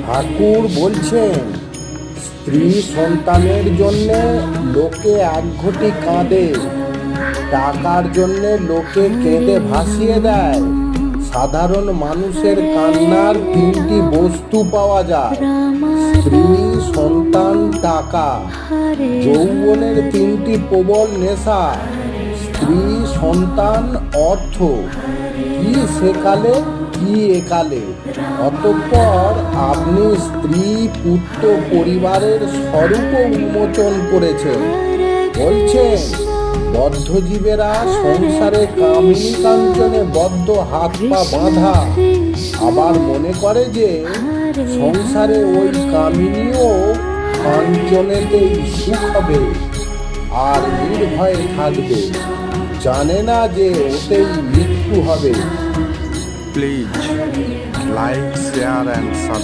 ঠাকুর বলছেন, স্ত্রী সন্তানের জন্যে লোকে একঘটি কাঁদে, টাকার জন্যে লোকে কেঁদে ভাসিয়ে দেয়। সাধারণ মানুষের কান্নার তিনটি বস্তু পাওয়া যায়: স্ত্রী, সন্তান, টাকা। যৌবনের তিনটি প্রবল নেশা: স্ত্রী, সন্তান, অর্থ। কি সেকালে কি একালে। অতঃপর আপনি স্ত্রী, পুত্র, পরিবারের স্বরূপ উন্মোচন করেছেন। বলছেন, বদ্ধজীবেরা সংসারে কামিনী কাঞ্চনে বদ্ধ, হাত পা বাঁধা। আবার মনে করে যে সংসারে ওই কামিনীও কাঞ্চনেতেই সুখ হবে আর নির্ভয়ে থাকবে, জানে না যে ওতেই মৃত্যু হবে। Please like, share and subscribe.